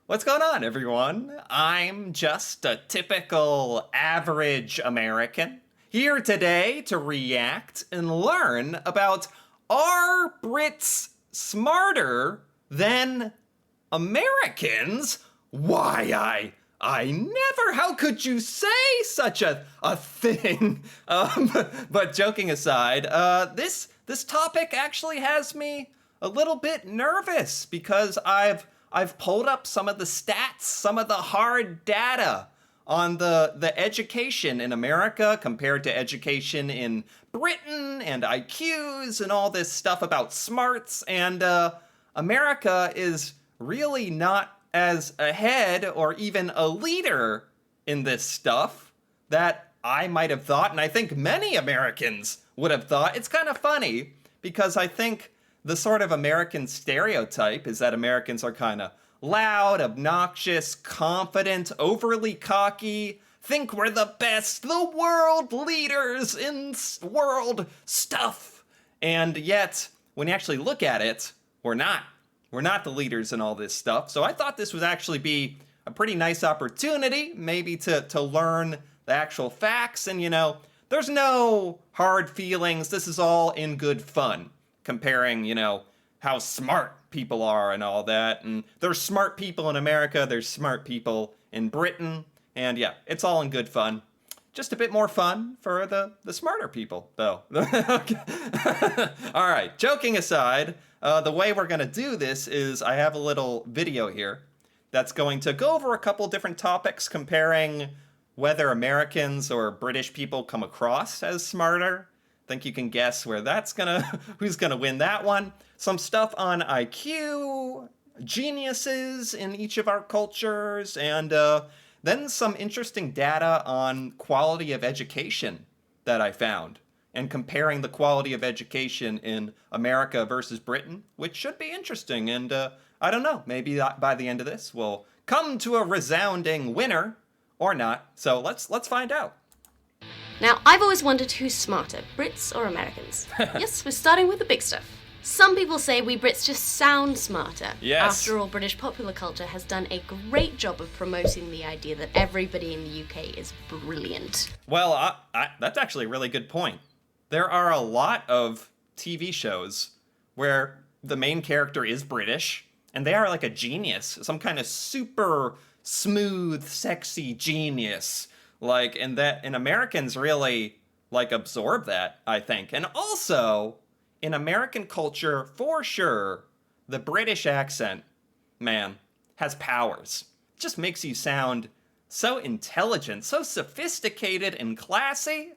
What's going on, everyone? I'm just a typical average American here today to react and learn about, are Brits smarter than Americans? I never, how could you say such a thing? But joking aside, this topic actually has me a little bit nervous because I've pulled up some of the stats, some of the hard data on the education in America compared to education in Britain and IQs and all this stuff about smarts. And America is really not as ahead or even a leader in this stuff that I might have thought, and I think many Americans would have thought. It's kind of funny because I think the sort of American stereotype is that Americans are kind of loud, obnoxious, confident, overly cocky, think we're the best, the world leaders in world stuff. And yet, when you actually look at it, we're not. We're not the leaders in all this stuff. So I thought this would actually be a pretty nice opportunity, maybe to learn the actual facts. And, there's no hard feelings. This is all in good fun, comparing, how smart people are and all that. And there's smart people in America, there's smart people in Britain. And yeah, it's all in good fun. Just a bit more fun for the smarter people, though. All right, joking aside, the way we're going to do this is I have a little video here that's going to go over a couple different topics comparing whether Americans or British people come across as smarter. Think you can guess where who's gonna win that one. Some stuff on IQ, geniuses in each of our cultures, and then some interesting data on quality of education that I found, and comparing the quality of education in America versus Britain, which should be interesting. And I don't know, maybe by the end of this we'll come to a resounding winner or not. So let's find out. Now, I've always wondered who's smarter, Brits or Americans? Yes, we're starting with the big stuff. Some people say we Brits just sound smarter. Yes. After all, British popular culture has done a great job of promoting the idea that everybody in the UK is brilliant. Well, that's actually a really good point. There are a lot of TV shows where the main character is British, and they are like a genius, some kind of super smooth, sexy genius. And Americans really, absorb that, I think. And also, in American culture, for sure, the British accent, man, has powers. It just makes you sound so intelligent, so sophisticated and classy.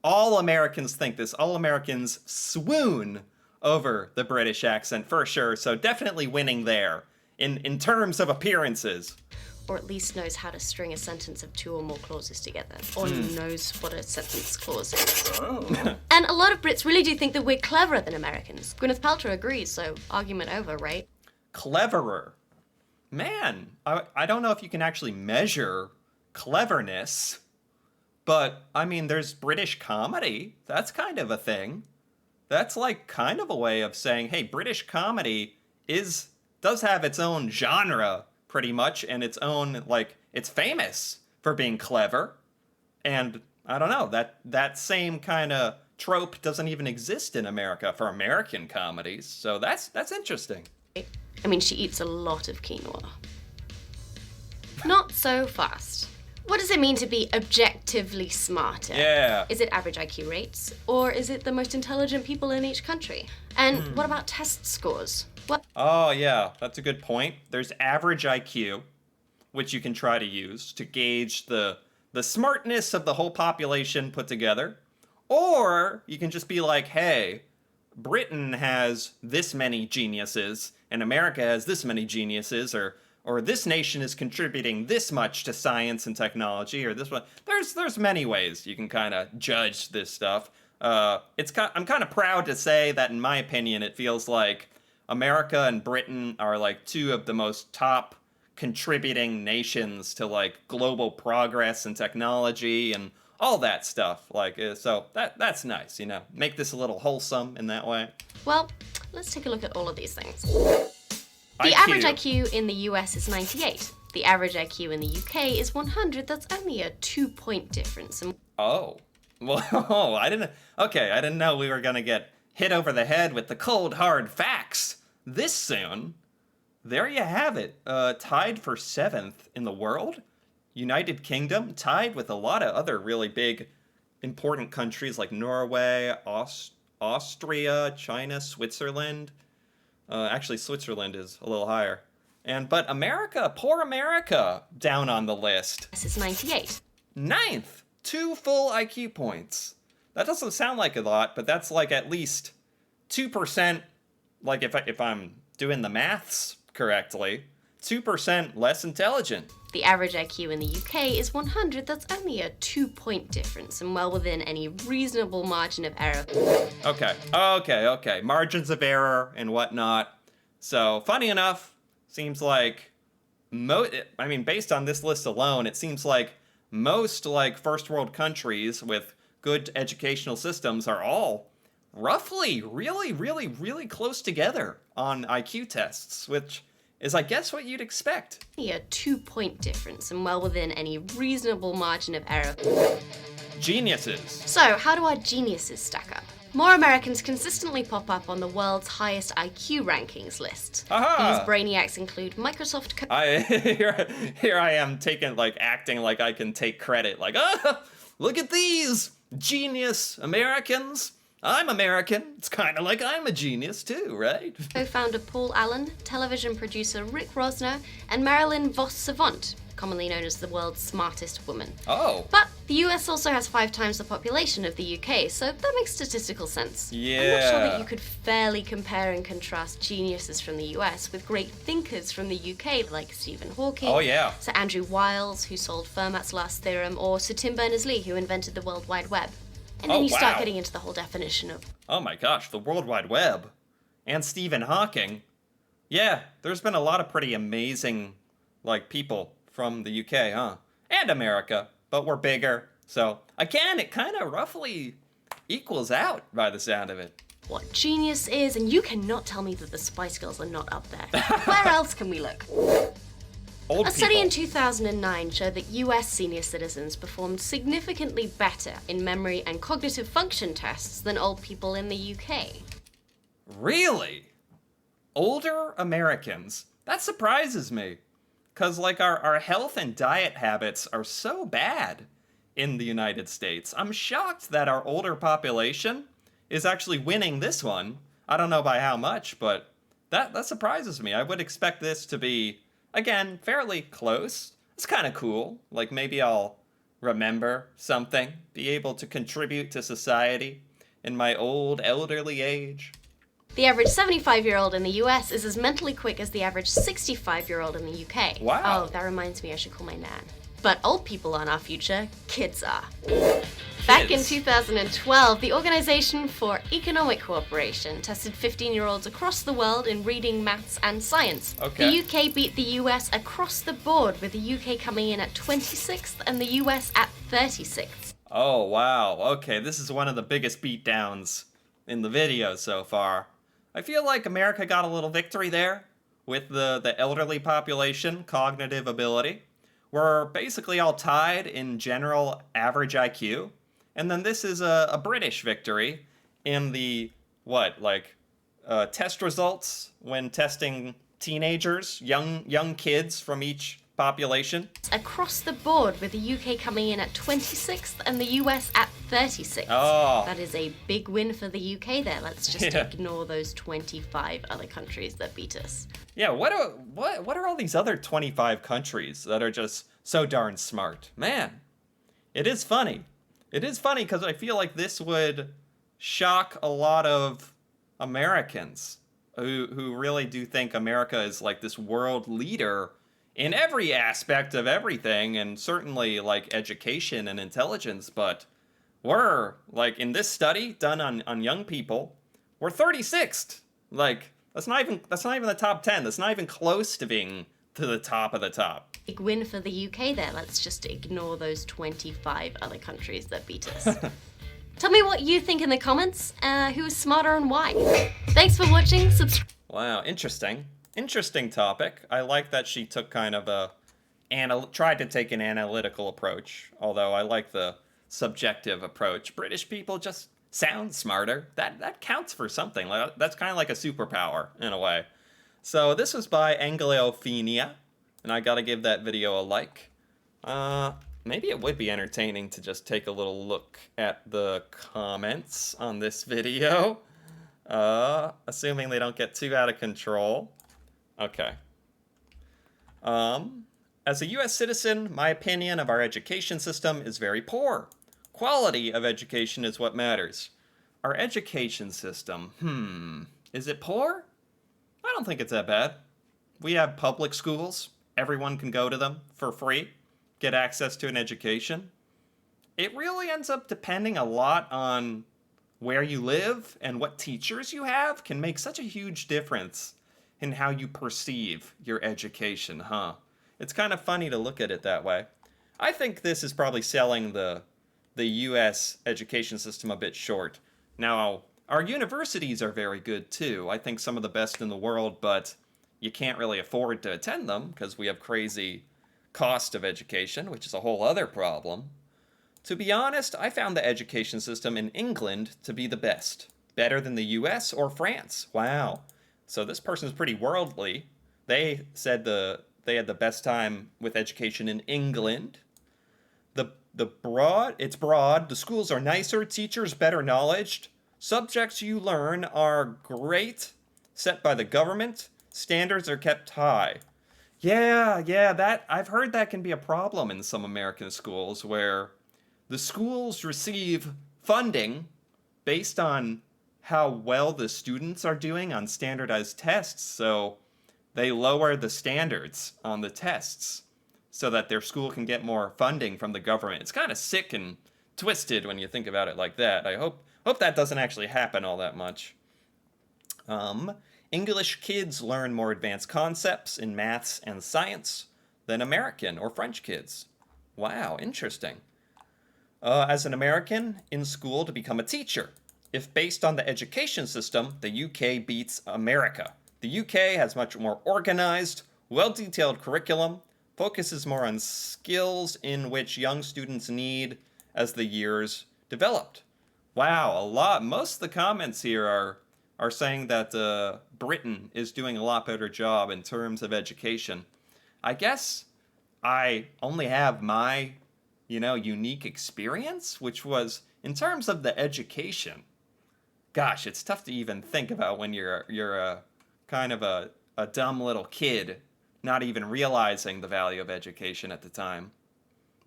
All Americans think this. All Americans swoon over the British accent, for sure. So definitely winning there, in terms of appearances. Or at least knows how to string a sentence of 2 or more clauses together. Or knows what a sentence clause is. Oh. And a lot of Brits really do think that we're cleverer than Americans. Gwyneth Paltrow agrees, so argument over, right? Cleverer. Man, I don't know if you can actually measure cleverness, but, there's British comedy. That's kind of a thing. That's kind of a way of saying, hey, British comedy does have its own genre, pretty much, and its own, it's famous for being clever. And I don't know, that same kind of trope doesn't even exist in America for American comedies. So that's interesting. She eats a lot of quinoa. Not so fast. What does it mean to be objectively smarter? Yeah. Is it average IQ rates? Or is it the most intelligent people in each country? And what about test scores? What? Oh, yeah, that's a good point. There's average IQ, which you can try to use to gauge the smartness of the whole population put together. Or you can just be like, hey, Britain has this many geniuses, and America has this many geniuses, or this nation is contributing this much to science and technology, or this one. There's many ways you can kind of judge this stuff. I'm kind of proud to say that, in my opinion, it feels like America and Britain are two of the most top contributing nations to global progress and technology and all that stuff. So that's nice, Make this a little wholesome in that way. Well, let's take a look at all of these things. The average IQ in the US is 98. The average IQ in the UK is 100. That's only a 2-point difference. Oh. Well, I didn't know we were gonna get hit over the head with the cold, hard facts this soon. There you have it. Tied for 7th in the world. United Kingdom tied with a lot of other really big, important countries like Norway, Austria, China, Switzerland. Actually, Switzerland is a little higher. But America, poor America, down on the list. This is 98. 9th, 2 full IQ points. That doesn't sound like a lot, but that's like at least 2%. Like if I'm doing the maths correctly, 2% less intelligent. The average IQ in the UK is 100. That's only a 2-point difference and well within any reasonable margin of error. Okay. Margins of error and whatnot. So, funny enough, seems like, based on this list alone, it seems like most like first world countries with good educational systems are all roughly really close together on IQ tests, which is, I guess, what you'd expect. A 2-point difference and well within any reasonable margin of error. Geniuses. So, how do our geniuses stack up? More Americans consistently pop up on the world's highest IQ rankings list. Aha! These brainiacs include Microsoft. Here I am acting like I can take credit. Like, look at these genius Americans. I'm American. It's kind of like I'm a genius too, right? Co-founder Paul Allen, television producer Rick Rosner, and Marilyn Vos Savant, commonly known as the world's smartest woman. Oh. But the US also has 5 times the population of the UK, so that makes statistical sense. Yeah. I'm not sure that you could fairly compare and contrast geniuses from the US with great thinkers from the UK like Stephen Hawking, Oh, yeah. Sir Andrew Wiles, who solved Fermat's last theorem, or Sir Tim Berners-Lee, who invented the World Wide Web. And then you start getting into the whole definition of... Oh my gosh, the World Wide Web. And Stephen Hawking. Yeah, there's been a lot of pretty amazing, people from the UK, huh? And America, but we're bigger. So, again, it kind of roughly equals out by the sound of it. What genius is, and you cannot tell me that the Spice Girls are not up there. Where else can we look? A study in 2009 showed that US senior citizens performed significantly better in memory and cognitive function tests than old people in the UK. Really? Older Americans? That surprises me. Because, our health and diet habits are so bad in the United States. I'm shocked that our older population is actually winning this one. I don't know by how much, but that surprises me. I would expect this to be, again, fairly close. It's kind of cool. Maybe I'll remember something, be able to contribute to society in my old elderly age. The average 75-year-old in the US is as mentally quick as the average 65-year-old in the UK. Wow. Oh, that reminds me, I should call my nan. But old people aren't our future, kids are. Back in 2012, the Organization for Economic Cooperation tested 15-year-olds across the world in reading, maths, and science. Okay. The UK beat the US across the board, with the UK coming in at 26th and the US at 36th. Oh, wow. Okay, this is one of the biggest beatdowns in the video so far. I feel like America got a little victory there with the elderly population, cognitive ability. We're basically all tied in general average IQ. And then this is a British victory in the, test results when testing teenagers, young kids from each population. Across the board, with the UK coming in at 26th and the US at 36th. Oh. That is a big win for the UK there. Let's just ignore those 25 other countries that beat us. Yeah, what are all these other 25 countries that are just so darn smart? Man, it is funny. It is funny because I feel like this would shock a lot of Americans who really do think America is this world leader in every aspect of everything, and certainly education and intelligence. But we're in this study done on young people, we're 36th. That's not even the top 10. That's not even close to being to the top of the top. Big win for the UK there. Let's just ignore those 25 other countries that beat us. Tell me what you think in the comments. Who's smarter and why? Thanks for watching. Wow, interesting. interesting topic. I like that she took kind of a tried to take an analytical approach, although I like the subjective approach. British people just sound smarter. That counts for something. That's kind of like a superpower in a way. So this was by Anglophenia, and I gotta give that video a like. Maybe it would be entertaining to just take a little look at the comments on this video. Assuming they don't get too out of control. Okay. As a US citizen, my opinion of our education system is very poor. Quality of education is what matters. Our education system, is it poor? I don't think it's that bad. We have public schools. Everyone can go to them for free, get access to an education. It really ends up depending a lot on where you live and what teachers you have can make such a huge difference in how you perceive your education, huh? It's kind of funny to look at it that way. I think this is probably selling the US education system a bit short. Now, our universities are very good too. I think some of the best in the world, but you can't really afford to attend them because we have crazy cost of education, which is a whole other problem. To be honest, I found the education system in England to be the best. Better than the US or France. Wow. So this person's pretty worldly. They said they had the best time with education in England. It's broad. The schools are nicer, teachers better knowledged. Subjects you learn are great, set by the government. Standards are kept high. Yeah, that I've heard that can be a problem in some American schools where the schools receive funding based on how well the students are doing on standardized tests, so they lower the standards on the tests so that their school can get more funding from the government. It's kind of sick and twisted when you think about it like that. I hope that doesn't actually happen all that much. English kids learn more advanced concepts in maths and science than American or French kids. Wow, interesting. As an American in school to become a teacher. If based on the education system, the UK beats America. The UK has much more organized, well-detailed curriculum, focuses more on skills in which young students need as the years developed. Wow, most of the comments here are saying that Britain is doing a lot better job in terms of education. I guess I only have my, unique experience, which was in terms of the education. Gosh, it's tough to even think about when you're a kind of a dumb little kid, not even realizing the value of education at the time.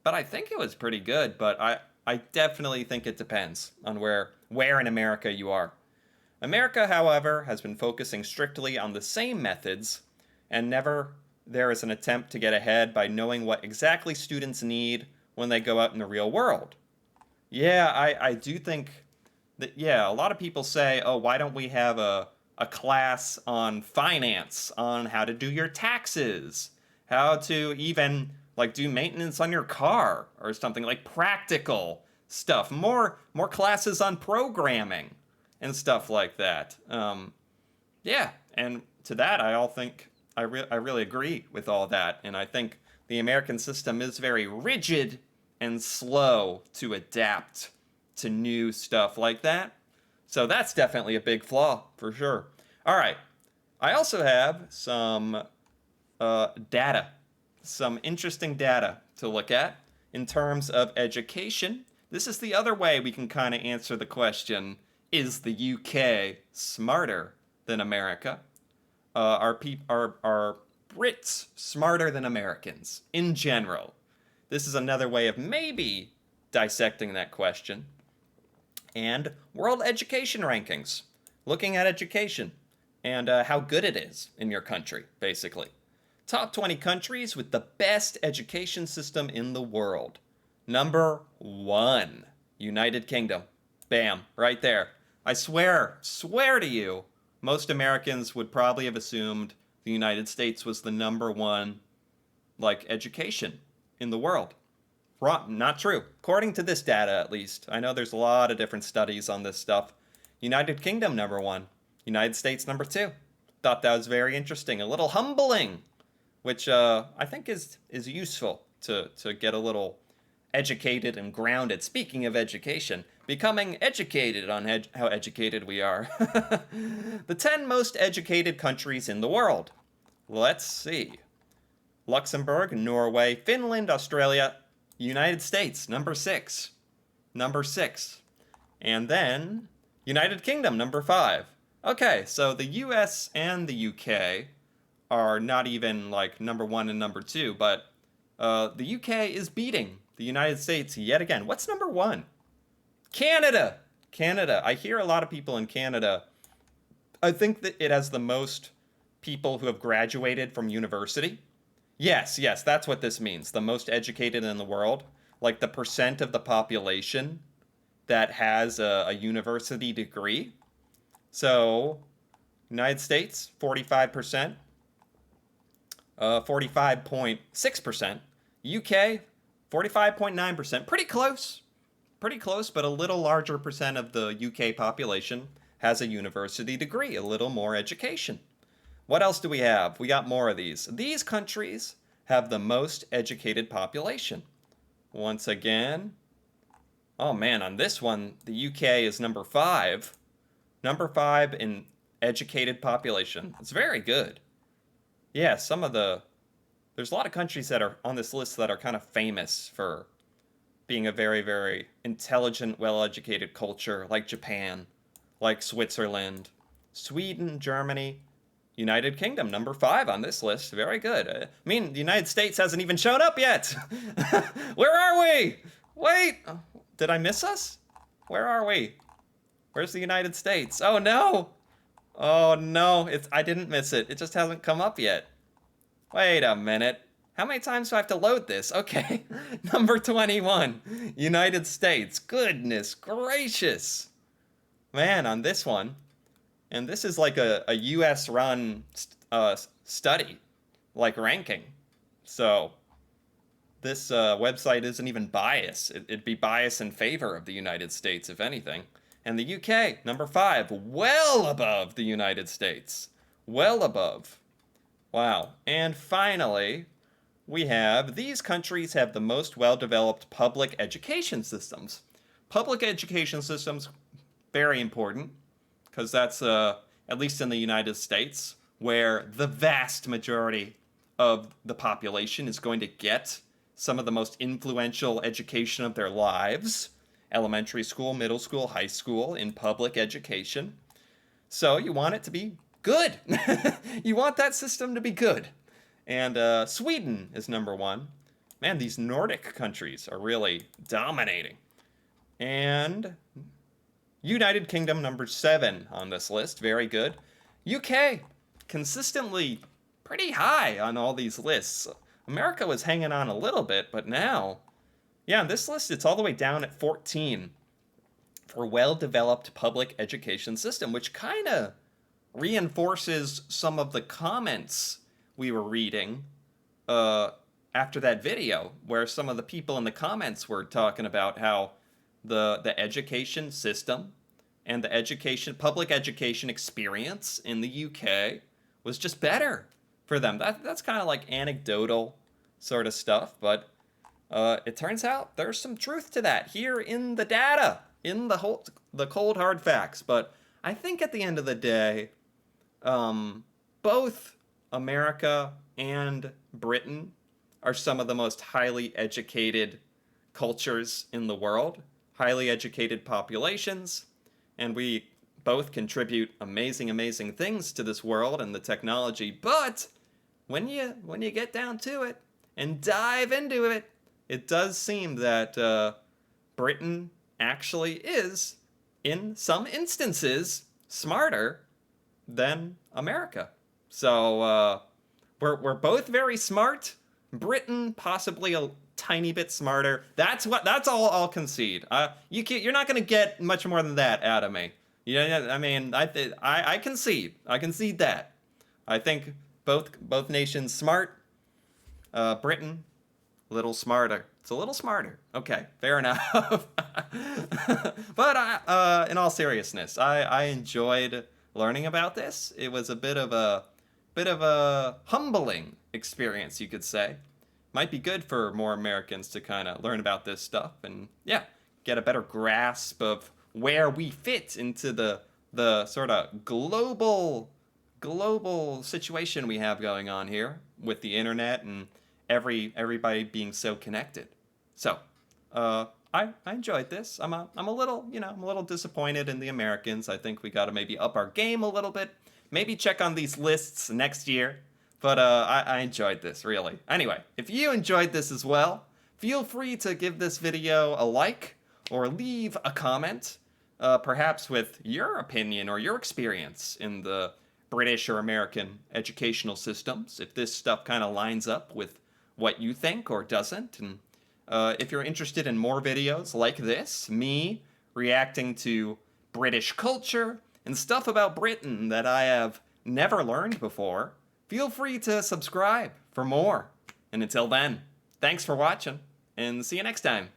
But I think it was pretty good, but I definitely think it depends on where in America you are. America, however, has been focusing strictly on the same methods, and never there is an attempt to get ahead by knowing what exactly students need when they go out in the real world. Yeah, I do think that, a lot of people say, oh, why don't we have a class on finance, on how to do your taxes, how to even do maintenance on your car or something, like practical stuff, more classes on programming and stuff like that. And to that, I really agree with all that, and I think the American system is very rigid and slow to adapt to new stuff like that. So that's definitely a big flaw, for sure. All right. I also have some data, some interesting data to look at in terms of education. This is the other way we can kind of answer the question, is the UK smarter than America? Are Brits smarter than Americans in general? This is another way of maybe dissecting that question. And world education rankings, looking at education and how good it is in your country, basically. Top 20 countries with the best education system in the world. Number 1, United Kingdom. Bam, right there. I swear to you, most Americans would probably have assumed the United States was the number 1, education in the world. Wrong, not true. According to this data, at least. I know there's a lot of different studies on this stuff. United Kingdom, number 1. United States, number 2. thought that was very interesting, a little humbling, which I think is useful to get a little educated and grounded. Speaking of education, becoming educated on how educated we are. The 10 most educated countries in the world. Let's see. Luxembourg, Norway, Finland, Australia, United States, number 6. Number 6. And then United Kingdom, number 5. Okay, so the US and the UK are not even like number 1 and number 2, but the UK is beating the United States yet again. What's number 1? Canada! Canada. I hear a lot of people in Canada. I think that it has the most people who have graduated from university. Yes, that's what this means. The most educated in the world. Like the percent of the population that has a university degree. So, United States, 45%. 45.6%. UK, 45.9%. Pretty close. Pretty close, but a little larger percent of the UK population has a university degree, a little more education. What else do we have? We got more of these. These countries have the most educated population. Once again, oh man, on this one, the UK is number 5. Number 5 in educated population. It's very good. Yeah, there's a lot of countries that are on this list that are kind of famous for being a very, very intelligent, well-educated culture, like Japan, like Switzerland, Sweden, Germany, United Kingdom, number 5 on this list. Very good. I mean, the United States hasn't even shown up yet. Where are we? Wait, did I miss us? Where are we? Where's the United States? Oh no! Oh no, I didn't miss it. It just hasn't come up yet. Wait a minute. How many times do I have to load this? Okay, number 21, United States. Goodness gracious. Man, on this one, and this is like a US-run study, like ranking. So this website isn't even biased. It'd be biased in favor of the United States, if anything. And the UK, number 5, well above the United States. Well above. Wow. And finally, we have these countries have the most well-developed public education systems. Public education systems, very important, because that's, at least in the United States, where the vast majority of the population is going to get some of the most influential education of their lives. Elementary school, middle school, high school, in public education. So you want it to be good. You want that system to be good. And Sweden is number 1. Man, these Nordic countries are really dominating. And United Kingdom, number 7 on this list. Very good. UK, consistently pretty high on all these lists. America was hanging on a little bit, but now, yeah, on this list, it's all the way down at 14 for well-developed public education system, which kind of reinforces some of the comments we were reading after that video, where some of the people in the comments were talking about how the education system and the public education experience in the UK was just better for them. That's kind of like anecdotal sort of stuff, but it turns out there's some truth to that here in the data, in the cold hard facts. But I think at the end of the day, both America and Britain are some of the most highly educated cultures in the world, highly educated populations, and we both contribute amazing, amazing things to this world and the technology. But when you get down to it and dive into it, it does seem that Britain actually is, in some instances, smarter than America. So we're both very smart. Britain possibly a tiny bit smarter. That's all I'll concede. You're not going to get much more than that out of me. Yeah, I mean, I concede. I concede that. I think both nations smart. Britain, a little smarter. It's a little smarter. Okay, fair enough. But in all seriousness, I enjoyed learning about this. It was a bit of a humbling experience, you could say. Might be good for more Americans to kind of learn about this stuff and, yeah, get a better grasp of where we fit into the sort of global situation we have going on here with the internet and everybody being so connected. So, I enjoyed this. I'm a little, I'm a little disappointed in the Americans. I think we got to maybe up our game a little bit. Maybe check on these lists next year. But I enjoyed this, really. Anyway, if you enjoyed this as well, feel free to give this video a like or leave a comment, perhaps with your opinion or your experience in the British or American educational systems, if this stuff kind of lines up with what you think or doesn't. And if you're interested in more videos like this, me reacting to British culture and stuff about Britain that I have never learned before, feel free to subscribe for more. And until then, thanks for watching, and see you next time.